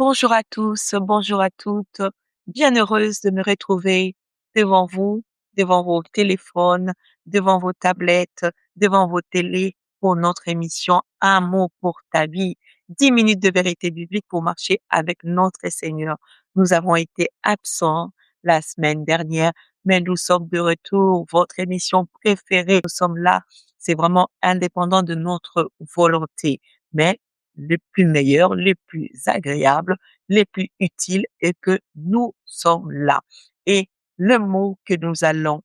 Bonjour à tous, bonjour à toutes. Bien heureuse de me retrouver devant vous, devant vos téléphones, devant vos tablettes, devant vos télés pour notre émission Un mot pour ta vie. 10 minutes de vérité biblique pour marcher avec notre Seigneur. Nous avons été absents la semaine dernière, mais nous sommes de retour. Votre émission préférée, nous sommes là. C'est vraiment indépendant de notre volonté. Mais les plus meilleurs, les plus agréables, les plus utiles et que nous sommes là. Et le mot que nous allons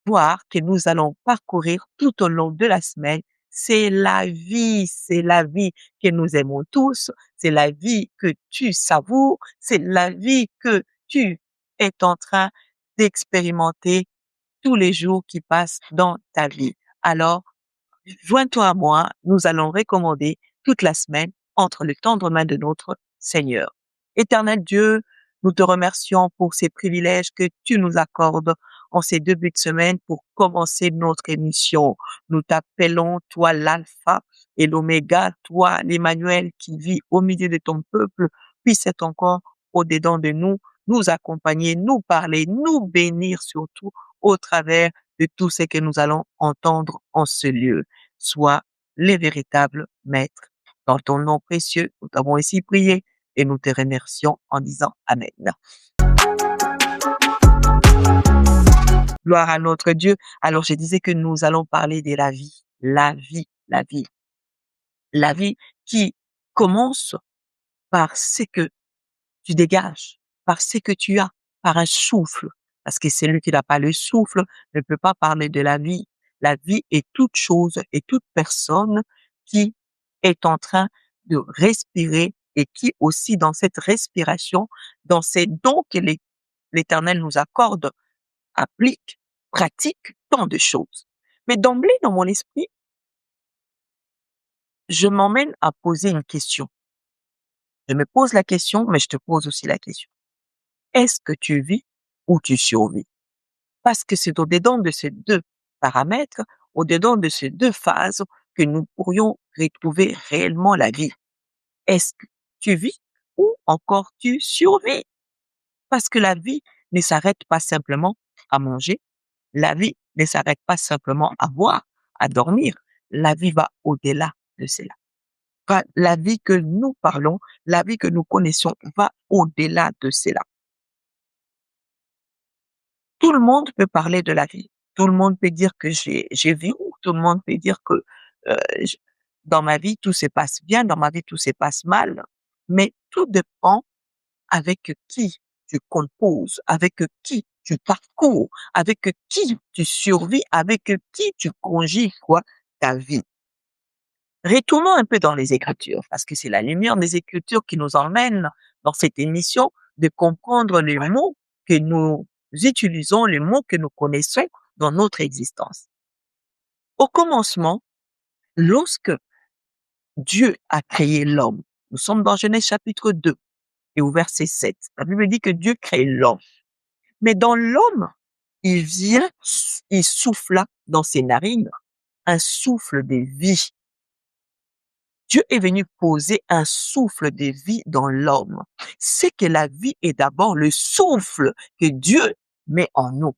voir, que nous allons parcourir tout au long de la semaine, c'est la vie. C'est la vie que nous aimons tous. C'est la vie que tu savoures. C'est la vie que tu es en train d'expérimenter tous les jours qui passent dans ta vie. Alors, joins-toi à moi, nous allons recommander toute la semaine entre les tendres mains de notre Seigneur. Éternel Dieu, nous te remercions pour ces privilèges que tu nous accordes en ces débuts de semaine pour commencer notre émission. Nous t'appelons, toi l'alpha et l'oméga, toi l'Emmanuel qui vit au milieu de ton peuple, puisse être encore au-dedans de nous, nous accompagner, nous parler, nous bénir surtout au travers de tout ce que nous allons entendre en ce lieu. Sois les véritables maîtres. Dans ton nom précieux, nous t'avons ici prié et nous te remercions en disant Amen. Gloire à notre Dieu. Alors, je disais que nous allons parler de la vie. La vie, la vie. La vie qui commence par ce que tu dégages, par ce que tu as, par un souffle. Parce que celui qui n'a pas le souffle ne peut pas parler de la vie. La vie est toute chose et toute personne qui est en train de respirer et qui aussi dans cette respiration, dans ces dons que l'Éternel nous accorde, applique, pratique tant de choses. Mais d'emblée, dans mon esprit, je m'emmène à poser une question. Je me pose la question, mais je te pose aussi la question. Est-ce que tu vis ou tu survis? Parce que c'est au-dedans de ces deux paramètres, au-dedans de ces deux phases que nous pourrions retrouver réellement la vie. Est-ce que tu vis ou encore tu survis? Parce que la vie ne s'arrête pas simplement à manger, la vie ne s'arrête pas simplement à boire, à dormir. La vie va au-delà de cela. La vie que nous parlons, la vie que nous connaissons va au-delà de cela. Tout le monde peut parler de la vie. Tout le monde peut dire que j'ai vu, tout le monde peut dire que euh, j- dans ma vie tout se passe bien, dans ma vie tout se passe mal. Mais tout dépend avec qui tu composes, avec qui tu parcours, avec qui tu survis, avec qui tu conjugues quoi ta vie. Retournons un peu dans les Écritures, parce que c'est la lumière des Écritures qui nous emmène dans cette émission de comprendre les mots que nous utilisons, les mots que nous connaissons dans notre existence. Au commencement, lorsque Dieu a créé l'homme, nous sommes dans Genèse chapitre 2 et au verset 7. La Bible dit que Dieu crée l'homme. Mais dans l'homme, il vient, il souffla dans ses narines un souffle de vie. Dieu est venu poser un souffle de vie dans l'homme. C'est que la vie est d'abord le souffle que Dieu met en nous.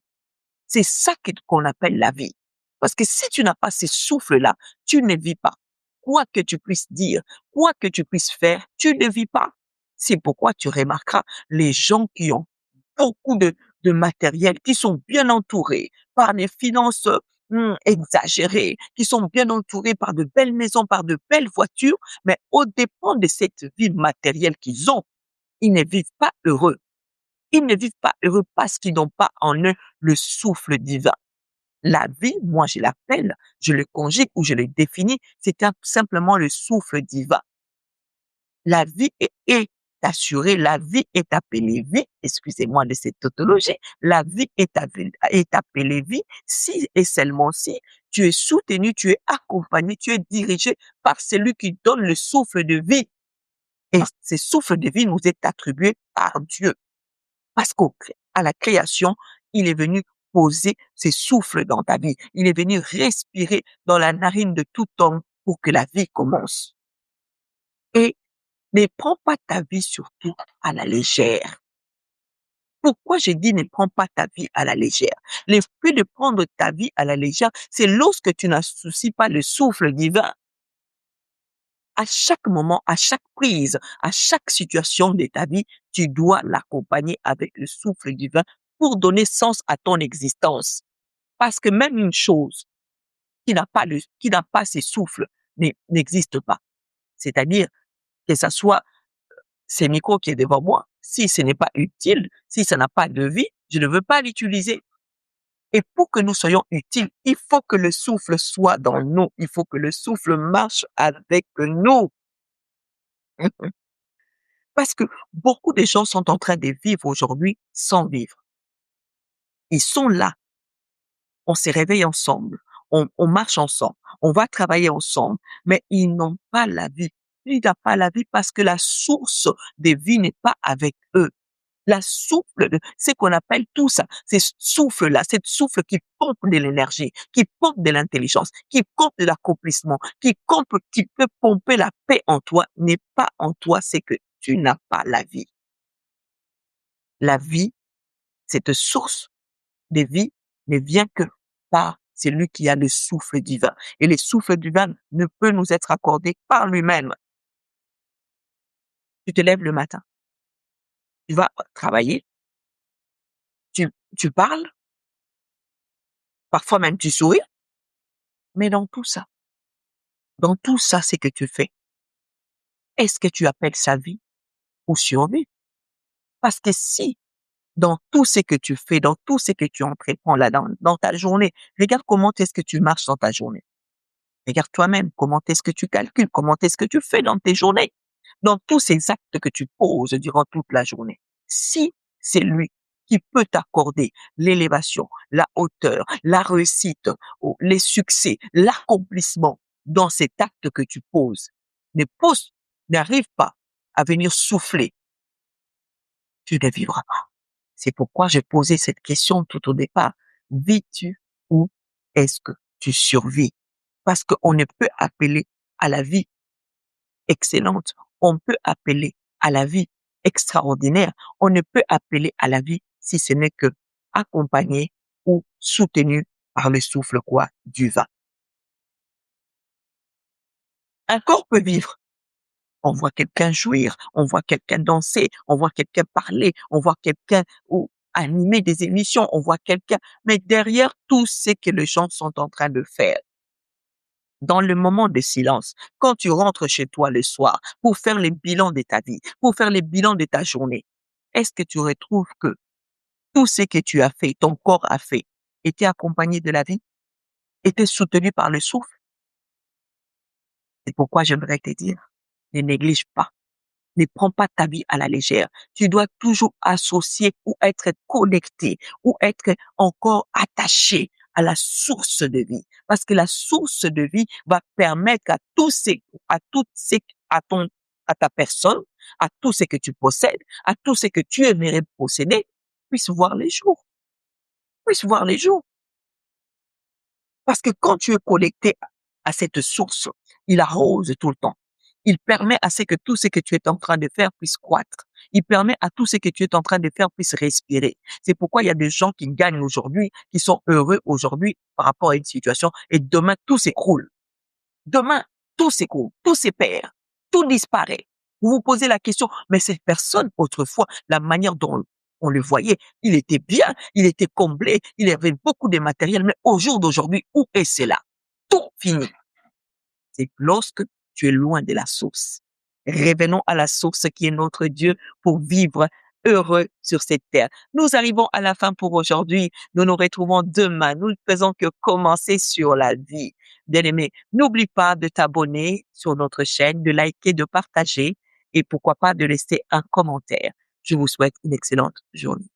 C'est ça qu'on appelle la vie. Parce que si tu n'as pas ce souffle-là, tu ne vis pas. Quoi que tu puisses dire, quoi que tu puisses faire, tu ne vis pas. C'est pourquoi tu remarqueras les gens qui ont beaucoup de matériel, qui sont bien entourés par des finances exagérées, qui sont bien entourés par de belles maisons, par de belles voitures, mais au dépend de cette vie matérielle qu'ils ont, ils ne vivent pas heureux. Ils ne vivent pas heureux parce qu'ils n'ont pas en eux le souffle divin. La vie, moi je l'appelle, je le conjugue ou je le définis, c'est simplement le souffle divin. La vie est assurée, la vie est appelée vie, excusez-moi de cette tautologie, la vie est appelée vie si et seulement si tu es soutenu, tu es accompagné, tu es dirigé par celui qui donne le souffle de vie. Et ce souffle de vie nous est attribué par Dieu. Parce qu'à la création, il est venu poser ses souffles dans ta vie. Il est venu respirer dans la narine de tout homme pour que la vie commence. Et Ne prends pas ta vie surtout à la légère. Pourquoi j'ai dit ne prends pas ta vie à la légère? Le fait de prendre ta vie à la légère, c'est lorsque tu n'associes pas le souffle divin. À chaque moment, à chaque prise, à chaque situation de ta vie, tu dois l'accompagner avec le souffle divin pour donner sens à ton existence. Parce que même une chose qui n'a pas ces souffles n'existe pas. C'est-à-dire que ça soit ces micros qui est devant moi, si ce n'est pas utile, si ça n'a pas de vie, je ne veux pas l'utiliser. Et pour que nous soyons utiles, il faut que le souffle soit dans nous. Il faut que le souffle marche avec nous. Parce que beaucoup de gens sont en train de vivre aujourd'hui sans vivre. Ils sont là. On se réveille ensemble. On marche ensemble. On va travailler ensemble. Mais ils n'ont pas la vie. Ils n'ont pas la vie parce que la source de vie n'est pas avec eux. La souffle, c'est qu'on appelle tout ça, ces souffles-là, cette souffle qui pompe de l'énergie, qui pompe de l'intelligence, qui pompe de l'accomplissement, qui peut pomper la paix en toi, n'est pas en toi, c'est que tu n'as pas la vie. La vie, cette source de vie ne vient que par celui qui a le souffle divin. Et le souffle divin ne peut nous être accordé par lui-même. Tu te lèves le matin, tu vas travailler, tu parles, parfois même tu souris, mais dans tout ça, c'est que tu fais, est-ce que tu appelles ça vie ou survie? Parce que si, dans tout ce que tu fais, dans tout ce que tu entreprends là, dans ta journée, regarde comment est-ce que tu marches dans ta journée. Regarde toi-même, comment est-ce que tu calcules, comment est-ce que tu fais dans tes journées, dans tous ces actes que tu poses durant toute la journée. Si c'est lui qui peut t'accorder l'élévation, la hauteur, la réussite, les succès, l'accomplissement dans cet acte que tu poses, n'arrive pas à venir souffler, tu ne vivras pas. C'est pourquoi j'ai posé cette question tout au départ. Vis-tu ou est-ce que tu survis? Parce qu'on ne peut appeler à la vie excellente, on peut appeler à la vie extraordinaire, on ne peut appeler à la vie si ce n'est que accompagné ou soutenu par le souffle quoi du vin. Un corps peut vivre. On voit quelqu'un jouir, on voit quelqu'un danser, on voit quelqu'un parler, on voit quelqu'un ou animer des émissions, on voit quelqu'un, mais derrière tout ce que les gens sont en train de faire, dans le moment de silence, quand tu rentres chez toi le soir pour faire les bilans de ta vie, pour faire les bilans de ta journée, est-ce que tu retrouves que tout ce que tu as fait, ton corps a fait, était accompagné de la vie, était soutenu par le souffle? C'est pourquoi j'aimerais te dire, ne néglige pas. Ne prends pas ta vie à la légère. Tu dois toujours associer ou être connecté ou être encore attaché à la source de vie. Parce que la source de vie va permettre à tout ce, à ta personne, à tout ce que tu possèdes, à tout ce que tu aimerais posséder, puisse voir les jours. Puisse voir les jours. Parce que quand tu es connecté à cette source, il arrose tout le temps. Il permet à ce que tout ce que tu es en train de faire puisse croître. Il permet à tout ce que tu es en train de faire puisse respirer. C'est pourquoi il y a des gens qui gagnent aujourd'hui, qui sont heureux aujourd'hui par rapport à une situation et demain tout s'écroule. Demain, tout s'écroule, tout se perd, tout disparaît. Vous vous posez la question, mais cette personne, autrefois, la manière dont on le voyait, il était bien, il était comblé, il avait beaucoup de matériel, mais au jour d'aujourd'hui, où est cela? Tout fini. C'est lorsque tu es loin de la source. Revenons à la source qui est notre Dieu pour vivre heureux sur cette terre. Nous arrivons à la fin pour aujourd'hui. Nous nous retrouvons demain. Nous ne faisons que commencer sur la vie. Bien-aimé, n'oublie pas de t'abonner sur notre chaîne, de liker, de partager et pourquoi pas de laisser un commentaire. Je vous souhaite une excellente journée.